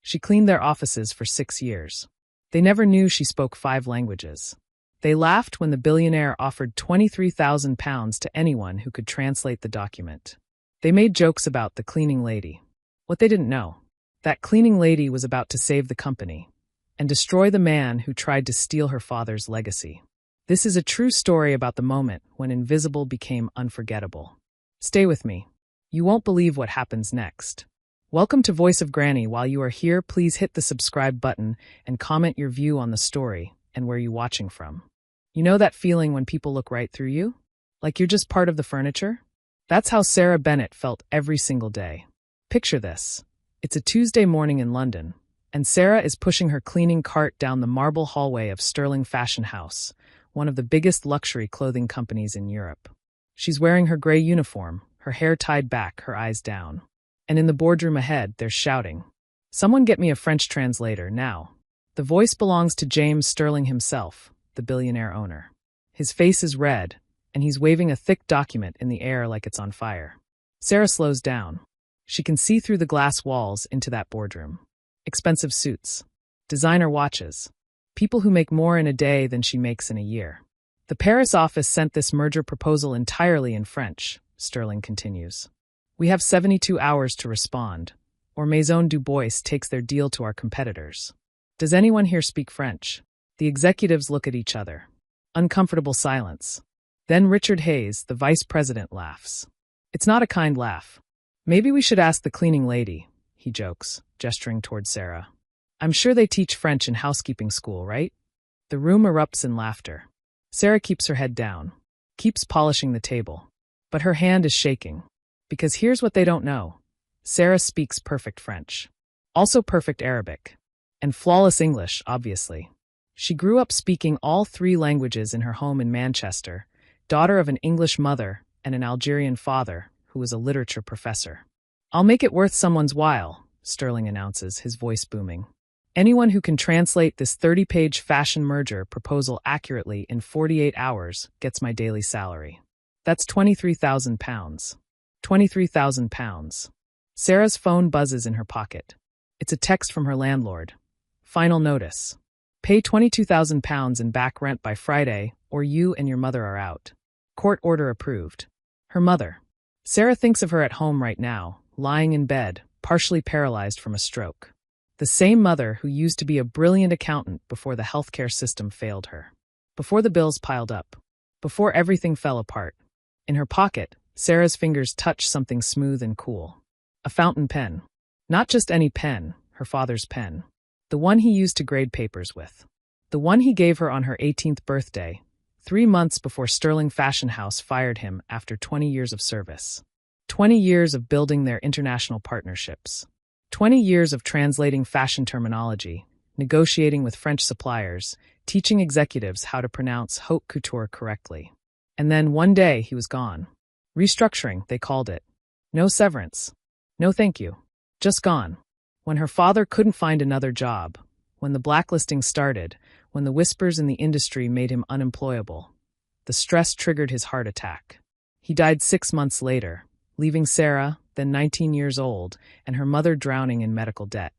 She cleaned their offices for 6 years. They never knew she spoke 5 languages. They laughed when the billionaire offered £23,000 to anyone who could translate the document. They made jokes about the cleaning lady. What they didn't know, that cleaning lady was about to save the company and destroy the man who tried to steal her father's legacy. This is a true story about the moment when invisible became unforgettable. Stay with me. You won't believe what happens next. Welcome to Voice of Granny. While you are here, please hit the subscribe button and comment your view on the story and where you're watching from. You know that feeling when people look right through you? Like you're just part of the furniture? That's how Sarah Bennett felt every single day. Picture this. It's a Tuesday morning in London, and Sarah is pushing her cleaning cart down the marble hallway of Sterling Fashion House, one of the biggest luxury clothing companies in Europe. She's wearing her gray uniform, her hair tied back, her eyes down. And in the boardroom ahead, they're shouting, "Someone get me a French translator, now." The voice belongs to James Sterling himself, the billionaire owner. His face is red, and he's waving a thick document in the air like it's on fire. Sarah slows down. She can see through the glass walls into that boardroom. Expensive suits, designer watches, people who make more in a day than she makes in a year. The Paris office sent this merger proposal entirely in French, Sterling continues. We have 72 hours to respond, or Maison du Bois takes their deal to our competitors. Does anyone here speak French? The executives look at each other. Uncomfortable silence. Then Richard Hayes, the vice president, laughs. It's not a kind laugh. Maybe we should ask the cleaning lady, he jokes, gesturing toward Sarah. I'm sure they teach French in housekeeping school, right? The room erupts in laughter. Sarah keeps her head down, keeps polishing the table. But her hand is shaking. Because here's what they don't know. Sarah speaks perfect French. Also perfect Arabic. And flawless English, obviously. She grew up speaking all 3 languages in her home in Manchester, daughter of an English mother and an Algerian father who was a literature professor. I'll make it worth someone's while, Sterling announces, his voice booming. Anyone who can translate this 30-page fashion merger proposal accurately in 48 hours gets my daily salary. That's £23,000. £23,000. Sarah's phone buzzes in her pocket. It's a text from her landlord. Final notice. Pay £22,000 in back rent by Friday, or you and your mother are out. Court order approved. Her mother. Sarah thinks of her at home right now, lying in bed, partially paralyzed from a stroke. The same mother who used to be a brilliant accountant before the healthcare system failed her. Before the bills piled up. Before everything fell apart. In her pocket, Sarah's fingers touch something smooth and cool. A fountain pen. Not just any pen, her father's pen. The one he used to grade papers with. The one he gave her on her 18th birthday, 3 months before Sterling Fashion House fired him after 20 years of service. 20 years of building their international partnerships. 20 years of translating fashion terminology, negotiating with French suppliers, teaching executives how to pronounce haute couture correctly. And then one day he was gone. Restructuring, they called it. No severance. No thank you. Just gone. When her father couldn't find another job, when the blacklisting started, when the whispers in the industry made him unemployable, the stress triggered his heart attack. He died 6 months later, leaving Sarah, then 19 years old, and her mother drowning in medical debt.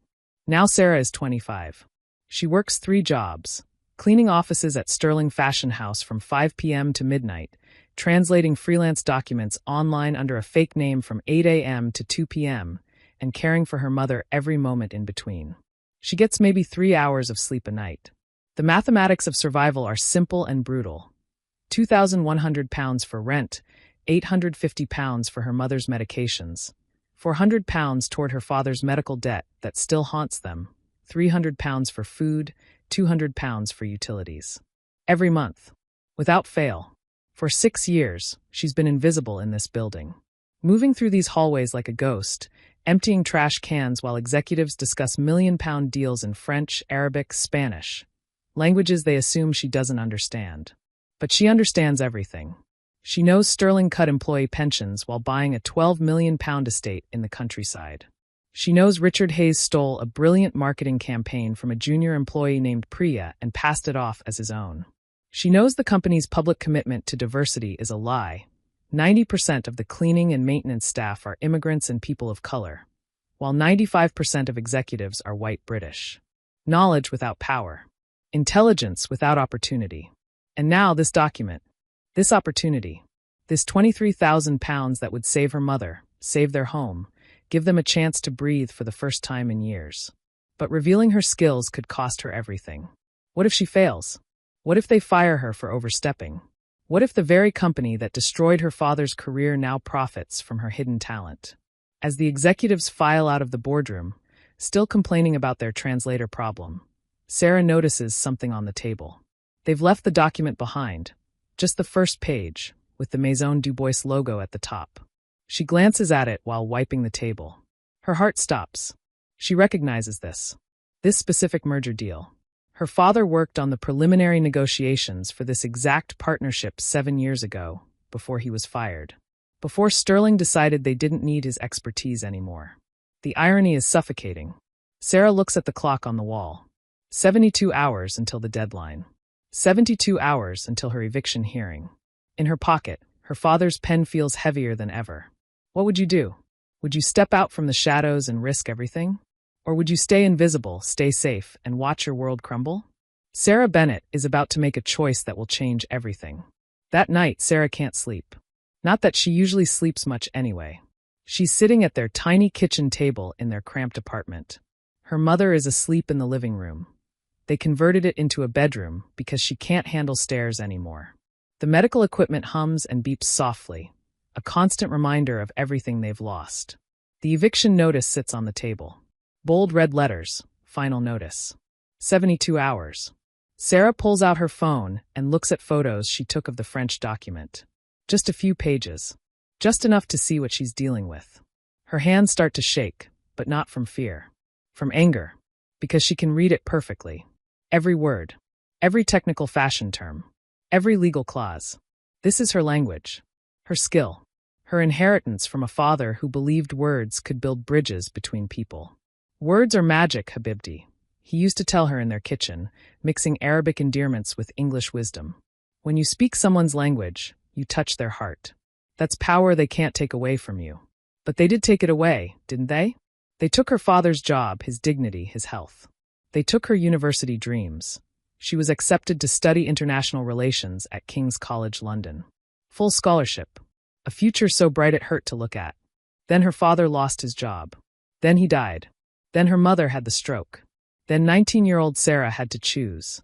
Now Sarah is 25. She works 3 jobs, cleaning offices at Sterling Fashion House from 5 p.m. to midnight, translating freelance documents online under a fake name from 8 a.m. to 2 p.m., and caring for her mother every moment in between. She gets maybe 3 hours of sleep a night. The mathematics of survival are simple and brutal. £2,100 for rent, £850 for her mother's medications, £400 toward her father's medical debt that still haunts them, £300 for food, £200 for utilities. Every month. Without fail. For 6 years, she's been invisible in this building. Moving through these hallways like a ghost, emptying trash cans while executives discuss million-pound deals in French, Arabic, Spanish, languages they assume she doesn't understand. But she understands everything. She knows Sterling cut employee pensions while buying a £12 million estate in the countryside. She knows Richard Hayes stole a brilliant marketing campaign from a junior employee named Priya and passed it off as his own. She knows the company's public commitment to diversity is a lie. 90% of the cleaning and maintenance staff are immigrants and people of color. while 95% of executives are white British. Knowledge without power. Intelligence without opportunity. And now this document. This opportunity. This £23,000 that would save her mother, save their home, give them a chance to breathe for the first time in years. But revealing her skills could cost her everything. What if she fails? What if they fire her for overstepping? What if the very company that destroyed her father's career now profits from her hidden talent? As the executives file out of the boardroom, still complaining about their translator problem, Sarah notices something on the table. They've left the document behind, just the first page, with the Maison Dubois logo at the top. She glances at it while wiping the table. Her heart stops. She recognizes this specific merger deal. Her father worked on the preliminary negotiations for this exact partnership 7 years ago, before he was fired. Before Sterling decided they didn't need his expertise anymore. The irony is suffocating. Sarah looks at the clock on the wall. 72 hours until the deadline. 72 hours until her eviction hearing. In her pocket, her father's pen feels heavier than ever. What would you do? Would you step out from the shadows and risk everything? Or would you stay invisible, stay safe, and watch your world crumble? Sarah Bennett is about to make a choice that will change everything. That night, Sarah can't sleep. Not that she usually sleeps much anyway. She's sitting at their tiny kitchen table in their cramped apartment. Her mother is asleep in the living room. They converted it into a bedroom because she can't handle stairs anymore. The medical equipment hums and beeps softly, a constant reminder of everything they've lost. The eviction notice sits on the table. Bold red letters, final notice. 72 hours. Sarah pulls out her phone and looks at photos she took of the French document. Just a few pages. Just enough to see what she's dealing with. Her hands start to shake, but not from fear. From anger. Because she can read it perfectly. Every word. Every technical fashion term. Every legal clause. This is her language. Her skill. Her inheritance from a father who believed words could build bridges between people. Words are magic, Habibti. He used to tell her in their kitchen, mixing Arabic endearments with English wisdom. When you speak someone's language, you touch their heart. That's power they can't take away from you. But they did take it away, didn't they? They took her father's job, his dignity, his health. They took her university dreams. She was accepted to study international relations at King's College London. Full scholarship. A future so bright it hurt to look at. Then her father lost his job. Then he died. Then her mother had the stroke. Then 19-year-old Sarah had to choose.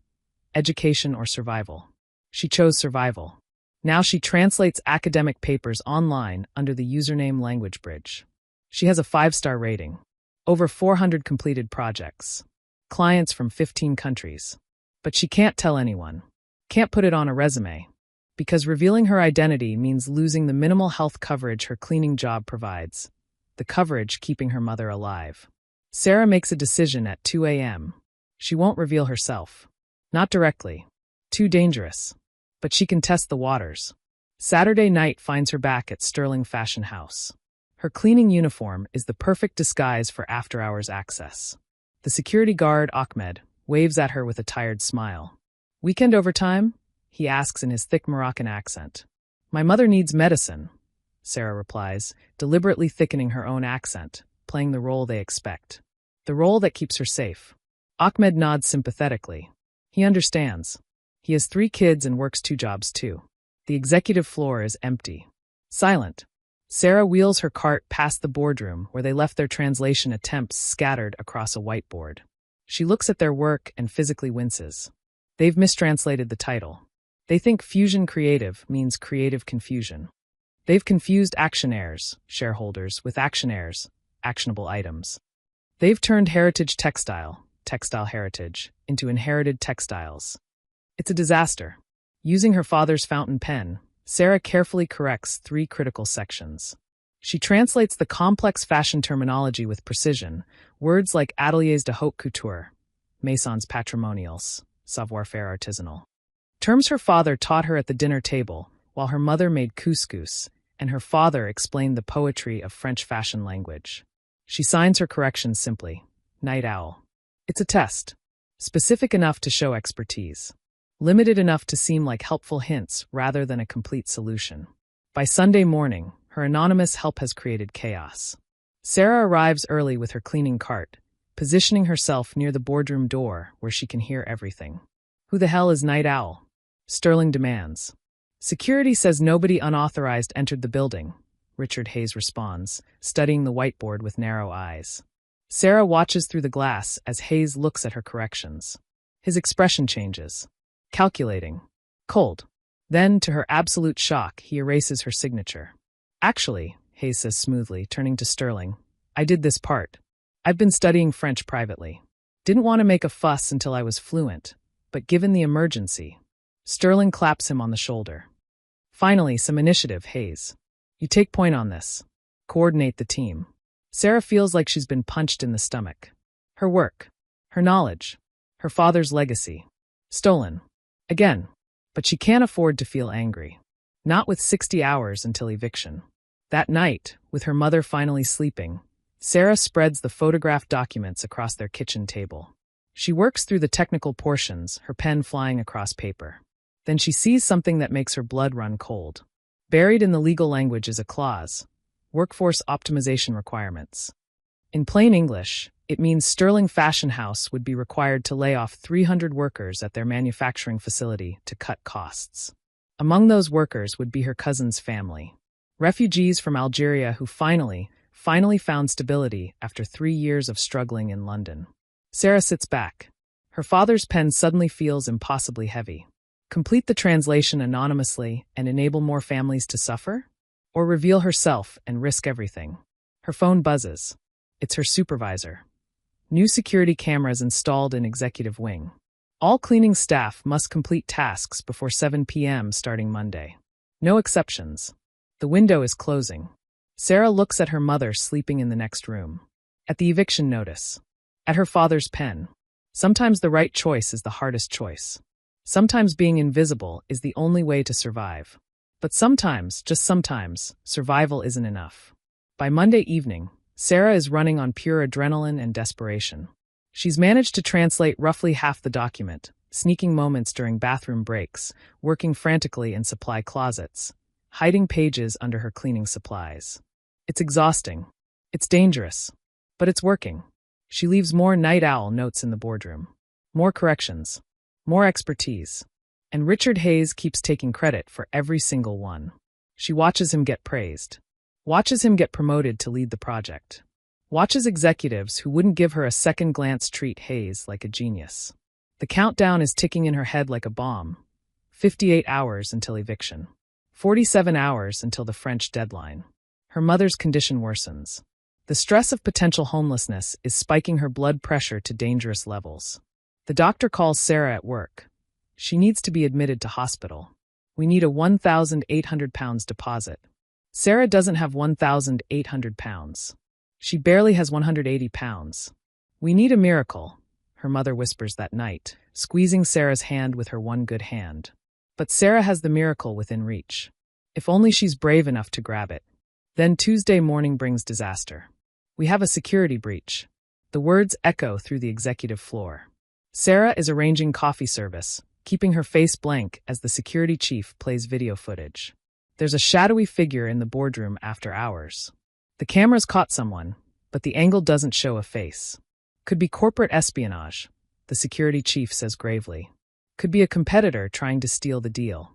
Education or survival. She chose survival. Now she translates academic papers online under the username LanguageBridge. She has a 5-star rating. Over 400 completed projects. Clients from 15 countries. But she can't tell anyone. Can't put it on a resume. Because revealing her identity means losing the minimal health coverage her cleaning job provides. The coverage keeping her mother alive. Sarah makes a decision at 2 a.m. She won't reveal herself. Not directly. Too dangerous. But she can test the waters. Saturday night finds her back at Sterling Fashion House. Her cleaning uniform is the perfect disguise for after-hours access. The security guard, Ahmed, waves at her with a tired smile. "Weekend overtime?" he asks in his thick Moroccan accent. "My mother needs medicine," Sarah replies, deliberately thickening her own accent, playing the role they expect. The role that keeps her safe. Ahmed nods sympathetically. He understands. He has 3 kids and works 2 jobs too. The executive floor is empty. Silent. Sarah wheels her cart past the boardroom where they left their translation attempts scattered across a whiteboard. She looks at their work and physically winces. They've mistranslated the title. They think fusion creative means creative confusion. They've confused actionaires, shareholders, with actionaires, actionable items. They've turned heritage textile, textile heritage, into inherited textiles. It's a disaster. Using her father's fountain pen, Sarah carefully corrects 3 critical sections. She translates the complex fashion terminology with precision, words like ateliers de haute couture, maisons patrimoniales, savoir-faire artisanal. Terms her father taught her at the dinner table, while her mother made couscous, and her father explained the poetry of French fashion language. She signs her corrections simply, Night Owl. It's a test. Specific enough to show expertise. Limited enough to seem like helpful hints rather than a complete solution. By Sunday morning, her anonymous help has created chaos. Sarah arrives early with her cleaning cart, positioning herself near the boardroom door where she can hear everything. Who the hell is Night Owl? Sterling demands. Security says nobody unauthorized entered the building, Richard Hayes responds, studying the whiteboard with narrow eyes. Sarah watches through the glass as Hayes looks at her corrections. His expression changes. Calculating. Cold. Then, to her absolute shock, he erases her signature. Actually, Hayes says smoothly, turning to Sterling, I did this part. I've been studying French privately. Didn't want to make a fuss until I was fluent, but given the emergency. Sterling claps him on the shoulder. Finally, some initiative, Hayes. You take point on this. Coordinate the team. Sarah feels like she's been punched in the stomach. Her work. Her knowledge. Her father's legacy. Stolen. Again. But she can't afford to feel angry. Not with 60 hours until eviction. That night, with her mother finally sleeping, Sarah spreads the photographed documents across their kitchen table. She works through the technical portions, her pen flying across paper. Then she sees something that makes her blood run cold. Buried in the legal language is a clause. Workforce optimization requirements. In plain English, it means Sterling Fashion House would be required to lay off 300 workers at their manufacturing facility to cut costs. Among those workers would be her cousin's family. Refugees from Algeria who finally found stability after 3 years of struggling in London. Sarah sits back. Her father's pen suddenly feels impossibly heavy. Complete the translation anonymously and enable more families to suffer? Or reveal herself and risk everything? Her phone buzzes. It's her supervisor. New security cameras installed in executive wing. All cleaning staff must complete tasks before 7 p.m. starting Monday. No exceptions. The window is closing. Sarah looks at her mother sleeping in the next room. At the eviction notice. At her father's pen. Sometimes the right choice is the hardest choice. Sometimes being invisible is the only way to survive. But sometimes, just sometimes, survival isn't enough. By Monday evening, Sarah is running on pure adrenaline and desperation. She's managed to translate roughly half the document, sneaking moments during bathroom breaks, working frantically in supply closets, hiding pages under her cleaning supplies. It's exhausting. It's dangerous. But it's working. She leaves more Night Owl notes in the boardroom. More corrections. More expertise. And Richard Hayes keeps taking credit for every single one. She watches him get praised. Watches him get promoted to lead the project. Watches executives who wouldn't give her a second glance treat Hayes like a genius. The countdown is ticking in her head like a bomb. 58 hours until eviction. 47 hours until the French deadline. Her mother's condition worsens. The stress of potential homelessness is spiking her blood pressure to dangerous levels. The doctor calls Sarah at work. She needs to be admitted to hospital. We need a 1,800 pounds deposit. Sarah doesn't have 1,800 pounds. She barely has 180 pounds. We need a miracle, her mother whispers that night, squeezing Sarah's hand with her one good hand. But Sarah has the miracle within reach. If only she's brave enough to grab it. Then Tuesday morning brings disaster. We have a security breach. The words echo through the executive floor. Sarah is arranging coffee service, keeping her face blank as the security chief plays video footage. There's a shadowy figure in the boardroom after hours. The camera's caught someone, but the angle doesn't show a face. Could be corporate espionage, the security chief says gravely. Could be a competitor trying to steal the deal.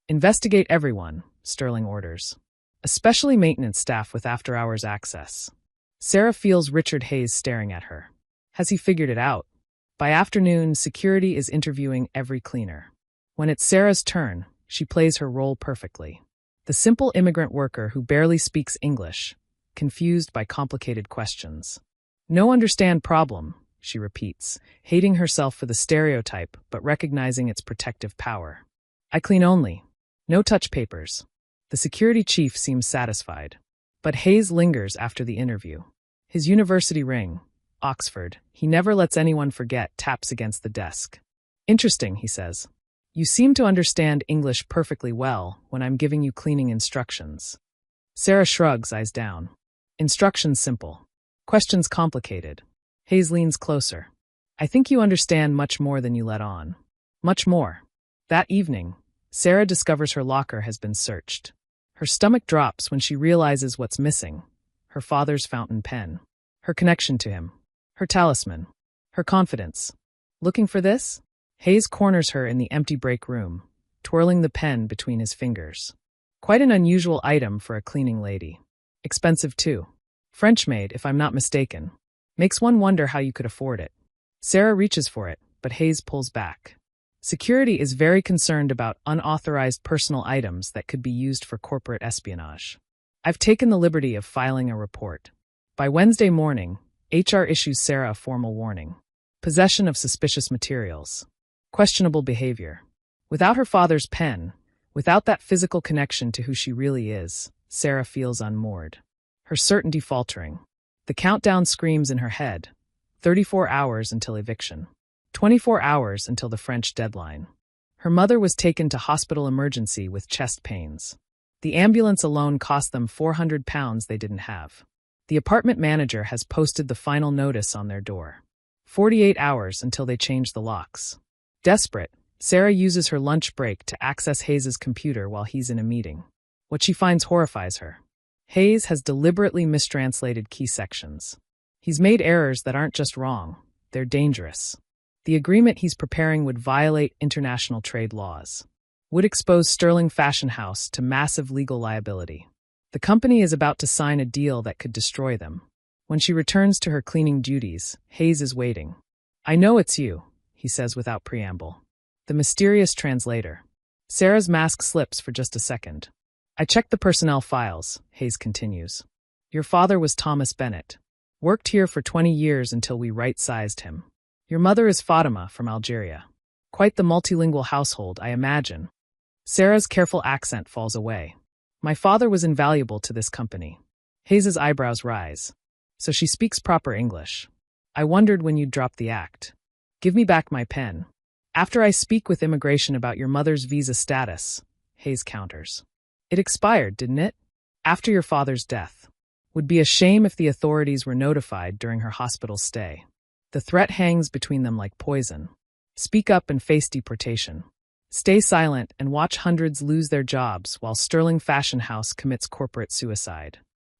Investigate everyone, Sterling orders. Especially maintenance staff with after-hours access. Sarah feels Richard Hayes staring at her. Has he figured it out? By afternoon, security is interviewing every cleaner. When it's Sarah's turn, she plays her role perfectly. The simple immigrant worker who barely speaks English, confused by complicated questions. No understand problem, she repeats, hating herself for the stereotype but recognizing its protective power. I clean only. No touch papers. The security chief seems satisfied. But Hayes lingers after the interview. His university ring, Oxford, he never lets anyone forget, taps against the desk. Interesting, he says. You seem to understand English perfectly well when I'm giving you cleaning instructions. Sarah shrugs, eyes down. Instructions simple. Questions complicated. Hayes leans closer. I think you understand much more than you let on. Much more. That evening, Sarah discovers her locker has been searched. Her stomach drops when she realizes what's missing. her father's fountain pen, her connection to him, her talisman, her confidence. Looking for this? Hayes corners her in the empty break room, twirling the pen between his fingers. Quite an unusual item for a cleaning lady. Expensive too. French made, if I'm not mistaken. Makes one wonder how you could afford it. Sarah reaches for it, but Hayes pulls back. Security is very concerned about unauthorized personal items that could be used for corporate espionage. I've taken the liberty of filing a report. By Wednesday morning, HR issues Sarah a formal warning. Possession of suspicious materials. Questionable behavior. Without her father's pen, without that physical connection to who she really is, Sarah feels unmoored. Her certainty faltering. The countdown screams in her head. 34 hours until eviction. 24 hours until the French deadline. Her mother was taken to hospital emergency with chest pains. The ambulance alone cost them £400 they didn't have. The apartment manager has posted the final notice on their door. 48 hours until they change the locks. Desperate, Sarah uses her lunch break to access Hayes' computer while he's in a meeting. What she finds horrifies her. Hayes has deliberately mistranslated key sections. He's made errors that aren't just wrong, they're dangerous. The agreement he's preparing would violate international trade laws. Would expose Sterling Fashion House to massive legal liability. The company is about to sign a deal that could destroy them. When she returns to her cleaning duties, Hayes is waiting. I know it's you, he says without preamble. The mysterious translator. Sarah's mask slips for just a second. I checked the personnel files, Hayes continues. Your father was Thomas Bennett. Worked here for 20 years until we right-sized him. Your mother is Fatima from Algeria. Quite the multilingual household, I imagine. Sarah's careful accent falls away. My father was invaluable to this company. Hayes' eyebrows rise. So she speaks proper English. I wondered when you'd drop the act. Give me back my pen. After I speak with immigration about your mother's visa status, Hayes counters. It expired, didn't it? After your father's death. Would be a shame if the authorities were notified during her hospital stay. The threat hangs between them like poison. Speak up and face deportation. Stay silent and watch hundreds lose their jobs while Sterling Fashion House commits corporate suicide.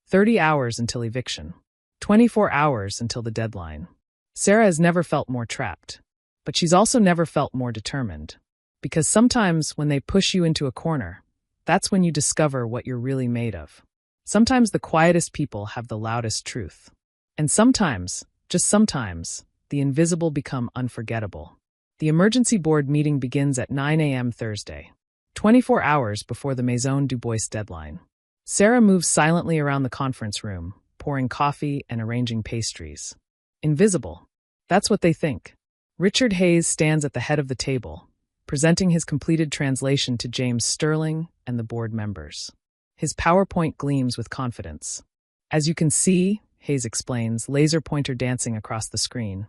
30 hours until eviction. 24 hours until the deadline. Sarah has never felt more trapped. But she's also never felt more determined. Because sometimes when they push you into a corner, that's when you discover what you're really made of. Sometimes the quietest people have the loudest truth. And sometimes, just sometimes, the invisible become unforgettable. The emergency board meeting begins at 9 a.m. Thursday, 24 hours before the Maison du Bois deadline. Sarah moves silently around the conference room, pouring coffee and arranging pastries. Invisible. That's what they think. Richard Hayes stands at the head of the table, presenting his completed translation to James Sterling and the board members. His PowerPoint gleams with confidence. As you can see, Hayes explains, laser pointer dancing across the screen,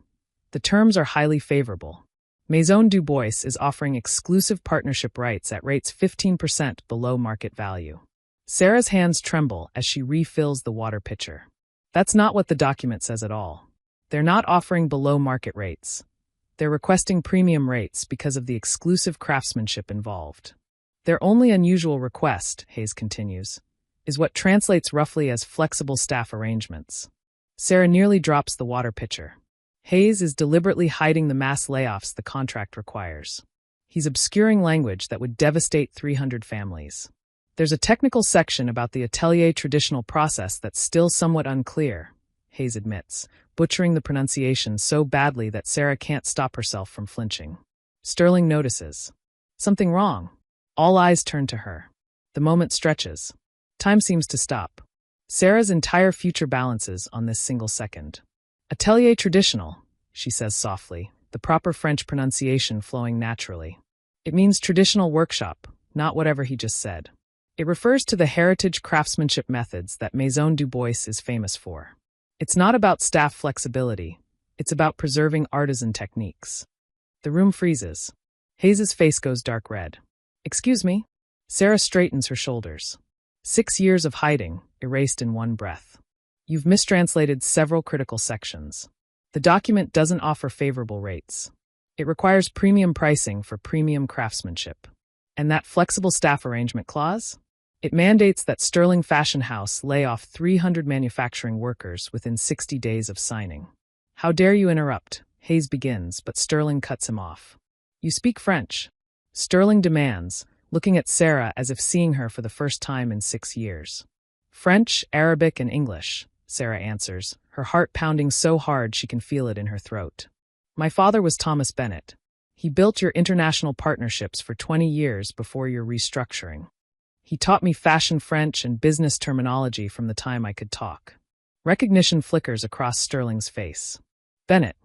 the terms are highly favorable. Maison du Bois is offering exclusive partnership rights at rates 15% below market value. Sarah's hands tremble as she refills the water pitcher. That's not what the document says at all. They're not offering below market rates. They're requesting premium rates because of the exclusive craftsmanship involved. Their only unusual request, Hayes continues, is what translates roughly as flexible staff arrangements. Sarah nearly drops the water pitcher. Hayes is deliberately hiding the mass layoffs the contract requires. He's obscuring language that would devastate 300 families. There's a technical section about the atelier traditional process that's still somewhat unclear, Hayes admits, butchering the pronunciation so badly that Sarah can't stop herself from flinching. Sterling notices. Something wrong. All eyes turn to her. The moment stretches. Time seems to stop. Sarah's entire future balances on this single second. Atelier traditional, she says softly, the proper French pronunciation flowing naturally. It means traditional workshop, not whatever he just said. It refers to the heritage craftsmanship methods that Maison du Bois is famous for. It's not about staff flexibility. It's about preserving artisan techniques. The room freezes. Hayes' face goes dark red. Excuse me? Sarah straightens her shoulders. 6 years of hiding, erased in one breath. You've mistranslated several critical sections. The document doesn't offer favorable rates. It requires premium pricing for premium craftsmanship. And that flexible staff arrangement clause? It mandates that Sterling Fashion House lay off 300 manufacturing workers within 60 days of signing. How dare you interrupt? Hayes begins, but Sterling cuts him off. You speak French. Sterling demands, looking at Sarah as if seeing her for the first time in 6 years. French, Arabic, and English, Sarah answers, her heart pounding so hard she can feel it in her throat. My father was Thomas Bennett. He built your international partnerships for 20 years before your restructuring. He taught me fashion French and business terminology from the time I could talk. Recognition flickers across Sterling's face. Bennett.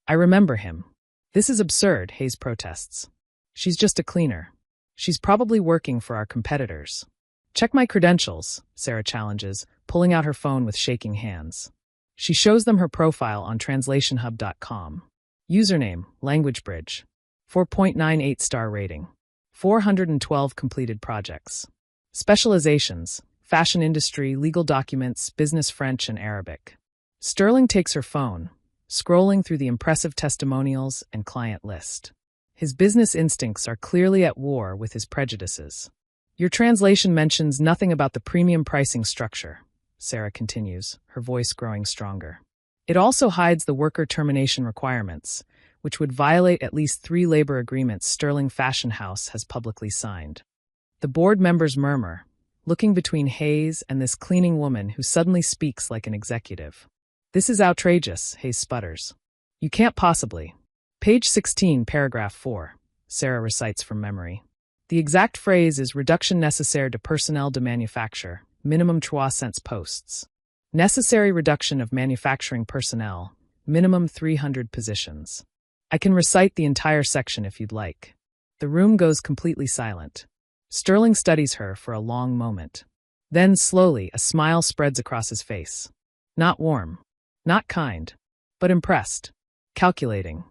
I remember him. This is absurd, Hayes protests. She's just a cleaner. She's probably working for our competitors. Check my credentials, Sarah challenges, pulling out her phone with shaking hands. She shows them her profile on translationhub.com. Username, Language Bridge. 4.98 star rating. 412 completed projects. Specializations, fashion industry, legal documents, business French and Arabic. Sterling takes her phone, scrolling through the impressive testimonials and client list. His business instincts are clearly at war with his prejudices. Your translation mentions nothing about the premium pricing structure, Sarah continues, her voice growing stronger. It also hides the worker termination requirements, which would violate at least 3 labor agreements Sterling Fashion House has publicly signed. The board members murmur, looking between Hayes and this cleaning woman who suddenly speaks like an executive. This is outrageous, Hayes sputters. You can't possibly. Page 16, paragraph 4, Sarah recites from memory. The exact phrase is reduction nécessaire de personnel de manufacture, minimum 3 cents posts. Necessary reduction of manufacturing personnel, minimum 300 positions. I can recite the entire section if you'd like. The room goes completely silent. Sterling studies her for a long moment. Then, slowly, a smile spreads across his face. Not warm. Not kind. But impressed. Calculating.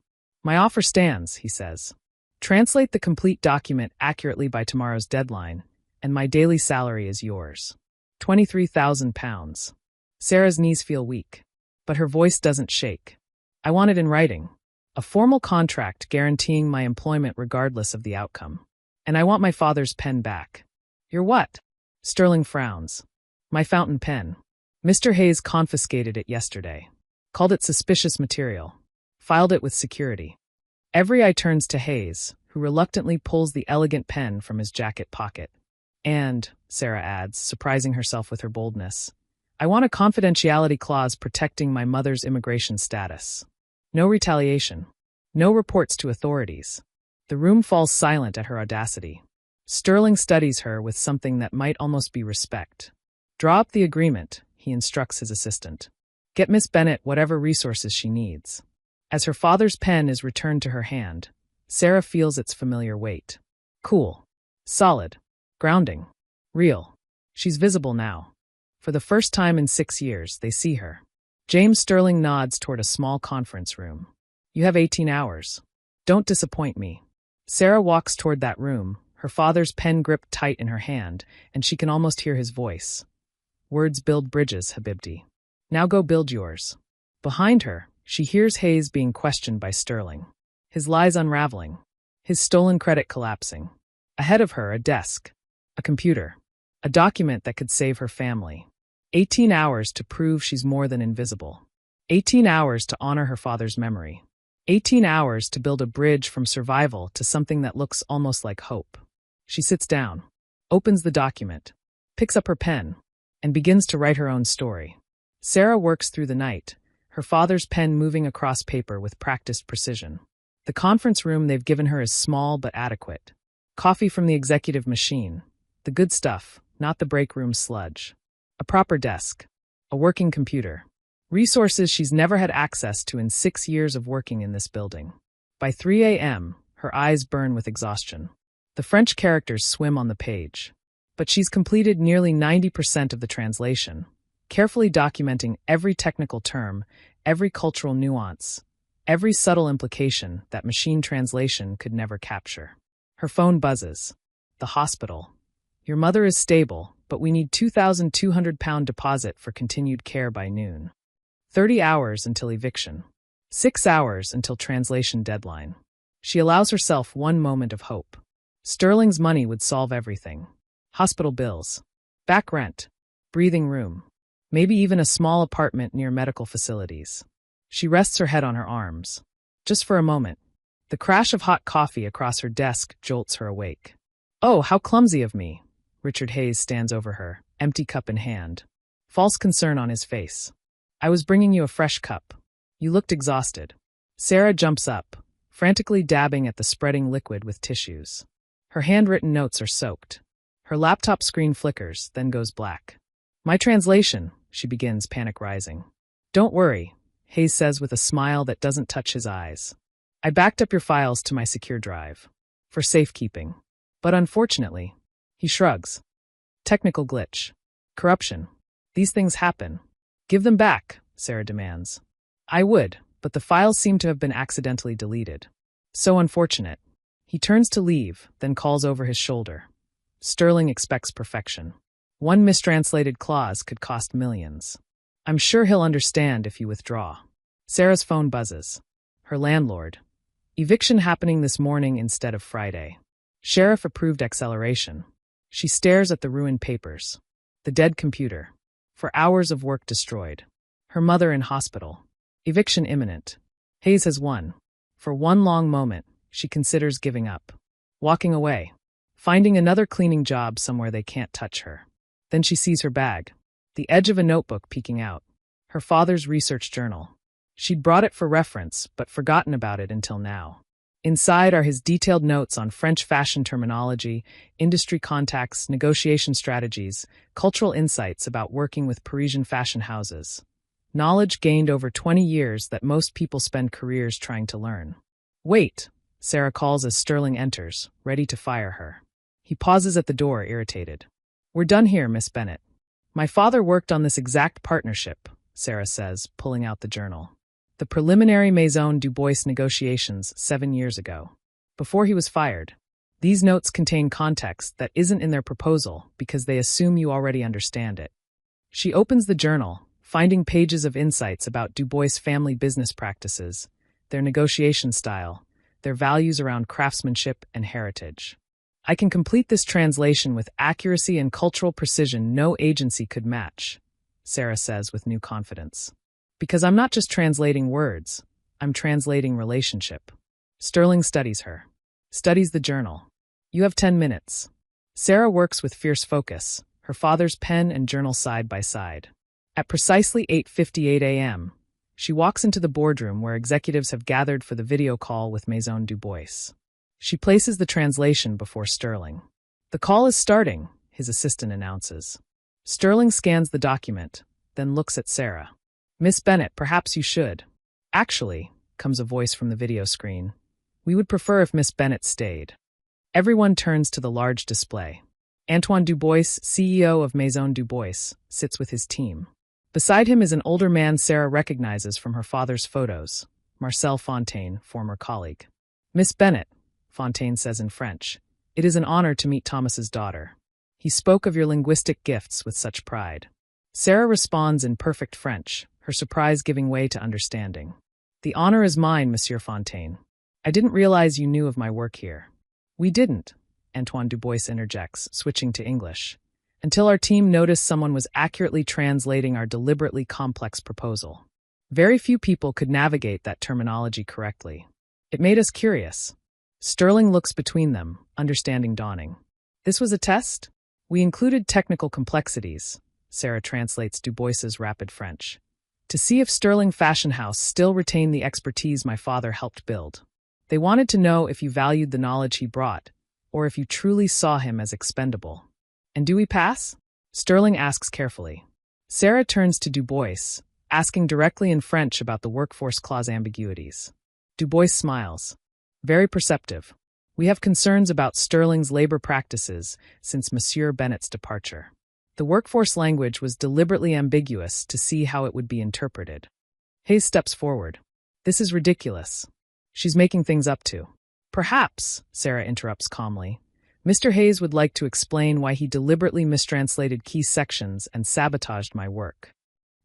My offer stands, he says. Translate the complete document accurately by tomorrow's deadline, and my daily salary is yours. £23,000. Sarah's knees feel weak, but her voice doesn't shake. I want it in writing. A formal contract guaranteeing my employment regardless of the outcome. And I want my father's pen back. Your what? Sterling frowns. My fountain pen. Mr. Hayes confiscated it yesterday. Called it suspicious material. Filed it with security. Every eye turns to Hayes, who reluctantly pulls the elegant pen from his jacket pocket. And, Sarah adds, surprising herself with her boldness, I want a confidentiality clause protecting my mother's immigration status. No retaliation. No reports to authorities. The room falls silent at her audacity. Sterling studies her with something that might almost be respect. Draw up the agreement, he instructs his assistant. Get Miss Bennett whatever resources she needs. As her father's pen is returned to her hand, Sarah feels its familiar weight. Cool. Solid. Grounding. Real. She's visible now. For the first time in 6 years, they see her. James Sterling nods toward a small conference room. You have 18 hours. Don't disappoint me. Sarah walks toward that room, her father's pen gripped tight in her hand, and she can almost hear his voice. Words build bridges, Habibti. Now go build yours. Behind her, she hears Hayes being questioned by Sterling. His lies unraveling. His stolen credit collapsing. Ahead of her, a desk. A computer. A document that could save her family. 18 hours to prove she's more than invisible. 18 hours to honor her father's memory. 18 hours to build a bridge from survival to something that looks almost like hope. She sits down, opens the document, picks up her pen, and begins to write her own story. Sarah works through the night, her father's pen moving across paper with practiced precision. The conference room they've given her is small but adequate. Coffee from the executive machine. The good stuff, not the break room sludge. A proper desk. A working computer. Resources she's never had access to in 6 years of working in this building. By 3 a.m., her eyes burn with exhaustion. The French characters swim on the page. But she's completed nearly 90% of the translation, carefully documenting every technical term, every cultural nuance, every subtle implication that machine translation could never capture. Her phone buzzes. The hospital. Your mother is stable, but we need £2,200 deposit for continued care by noon. 30 hours until eviction. 6 hours until translation deadline. She allows herself one moment of hope. Sterling's money would solve everything. Hospital bills. Back rent. Breathing room. Maybe even a small apartment near medical facilities. She rests her head on her arms. Just for a moment. The crash of hot coffee across her desk jolts her awake. Oh, how clumsy of me. Richard Hayes stands over her, empty cup in hand. False concern on his face. I was bringing you a fresh cup. You looked exhausted. Sarah jumps up, frantically dabbing at the spreading liquid with tissues. Her handwritten notes are soaked. Her laptop screen flickers, then goes black. My translation, she begins, panic rising. Don't worry, Hayes says with a smile that doesn't touch his eyes. I backed up your files to my secure drive. For safekeeping. But unfortunately, he shrugs. Technical glitch. Corruption. These things happen. Give them back, Sarah demands. I would, but the files seem to have been accidentally deleted. So unfortunate. He turns to leave, then calls over his shoulder. Sterling expects perfection. One mistranslated clause could cost millions. I'm sure he'll understand if you withdraw. Sarah's phone buzzes. Her landlord. Eviction happening this morning instead of Friday. Sheriff approved acceleration. She stares at the ruined papers. The dead computer. For hours of work destroyed. Her mother in hospital. Eviction imminent. Hayes has won. For one long moment, she considers giving up. Walking away. Finding another cleaning job somewhere they can't touch her. Then she sees her bag. The edge of a notebook peeking out. Her father's research journal. She'd brought it for reference, but forgotten about it until now. Inside are his detailed notes on French fashion terminology, industry contacts, negotiation strategies, cultural insights about working with Parisian fashion houses. Knowledge gained over 20 years that most people spend careers trying to learn. Wait, Sarah calls as Sterling enters, ready to fire her. He pauses at the door, irritated. We're done here, Miss Bennett. My father worked on this exact partnership, Sarah says, pulling out the journal. The preliminary Maison du Bois negotiations 7 years ago. Before he was fired. These notes contain context that isn't in their proposal because they assume you already understand it. She opens the journal, finding pages of insights about Du Bois' family business practices, their negotiation style, their values around craftsmanship and heritage. I can complete this translation with accuracy and cultural precision no agency could match, Sarah says with new confidence. Because I'm not just translating words, I'm translating relationship. Sterling studies her. Studies the journal. You have 10 minutes. Sarah works with fierce focus, her father's pen and journal side by side. At precisely 8:58 a.m., she walks into the boardroom where executives have gathered for the video call with Maison du Bois. She places the translation before Sterling. The call is starting, his assistant announces. Sterling scans the document, then looks at Sarah. Miss Bennett, perhaps you should. Actually, comes a voice from the video screen. We would prefer if Miss Bennett stayed. Everyone turns to the large display. Antoine Du Bois, CEO of Maison du Bois, sits with his team. Beside him is an older man Sarah recognizes from her father's photos, Marcel Fontaine, former colleague. Miss Bennett, Fontaine says in French, it is an honor to meet Thomas's daughter. He spoke of your linguistic gifts with such pride. Sarah responds in perfect French, her surprise giving way to understanding. The honor is mine, Monsieur Fontaine. I didn't realize you knew of my work here. We didn't, Antoine Du Bois interjects, switching to English, until our team noticed someone was accurately translating our deliberately complex proposal. Very few people could navigate that terminology correctly. It made us curious. Sterling looks between them, understanding dawning. This was a test? We included technical complexities, Sarah translates Du Bois's rapid French, to see if Sterling Fashion House still retained the expertise my father helped build. They wanted to know if you valued the knowledge he brought, or if you truly saw him as expendable. And do we pass? Sterling asks carefully. Sarah turns to Du Bois, asking directly in French about the workforce clause ambiguities. Du Bois smiles. Very perceptive. We have concerns about Sterling's labor practices since Monsieur Bennett's departure. The workforce language was deliberately ambiguous to see how it would be interpreted. Hayes steps forward. This is ridiculous. She's making things up too. Perhaps, Sarah interrupts calmly, Mr. Hayes would like to explain why he deliberately mistranslated key sections and sabotaged my work.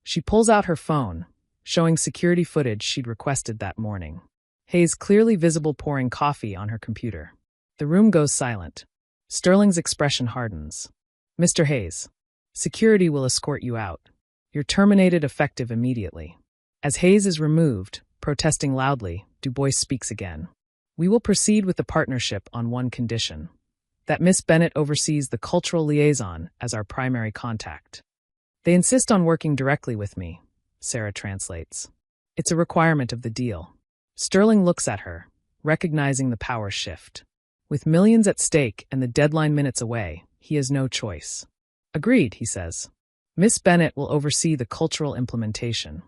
She pulls out her phone, showing security footage she'd requested that morning. Hayes clearly visible pouring coffee on her computer. The room goes silent. Sterling's expression hardens. Mr. Hayes. Security will escort you out. You're terminated effective immediately. As Hayes is removed, protesting loudly, Du Bois speaks again. We will proceed with the partnership on one condition: that Miss Bennet oversees the cultural liaison as our primary contact. They insist on working directly with me, Sarah translates. It's a requirement of the deal. Sterling looks at her, recognizing the power shift. With millions at stake and the deadline minutes away, he has no choice. Agreed, he says. Miss Bennet will oversee the cultural implementation.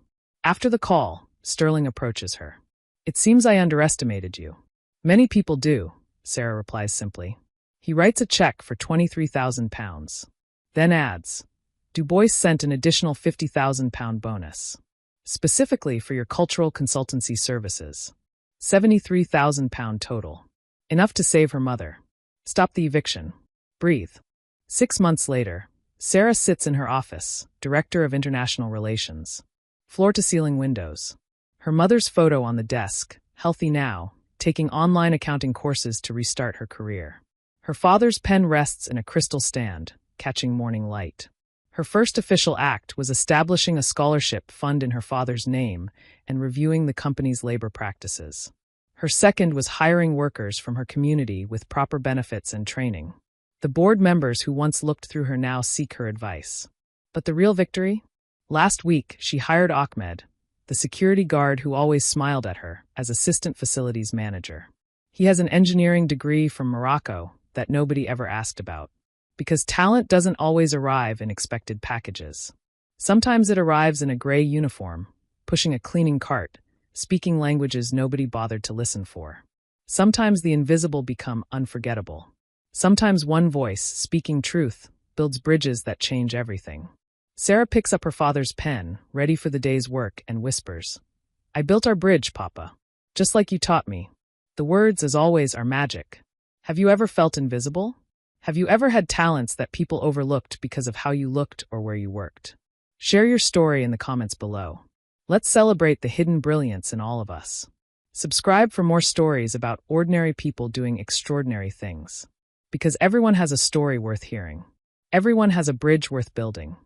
After the call, Sterling approaches her. It seems I underestimated you. Many people do, Sarah replies simply. He writes a check for £23,000. Then adds, Du Bois sent an additional £50,000 bonus. Specifically for your cultural consultancy services. £73,000 total. Enough to save her mother. Stop the eviction. Breathe. 6 months later, Sarah sits in her office, Director of International Relations. Floor-to-ceiling windows. Her mother's photo on the desk, healthy now, taking online accounting courses to restart her career. Her father's pen rests in a crystal stand, catching morning light. Her first official act was establishing a scholarship fund in her father's name and reviewing the company's labor practices. Her second was hiring workers from her community with proper benefits and training. The board members who once looked through her now seek her advice. But the real victory? Last week, she hired Ahmed, the security guard who always smiled at her, as assistant facilities manager. He has an engineering degree from Morocco that nobody ever asked about. Because talent doesn't always arrive in expected packages. Sometimes it arrives in a gray uniform, pushing a cleaning cart, speaking languages nobody bothered to listen for. Sometimes the invisible become unforgettable. Sometimes one voice, speaking truth, builds bridges that change everything. Sarah picks up her father's pen, ready for the day's work, and whispers, I built our bridge, Papa. Just like you taught me. The words, as always, are magic. Have you ever felt invisible? Have you ever had talents that people overlooked because of how you looked or where you worked? Share your story in the comments below. Let's celebrate the hidden brilliance in all of us. Subscribe for more stories about ordinary people doing extraordinary things. Because everyone has a story worth hearing. Everyone has a bridge worth building.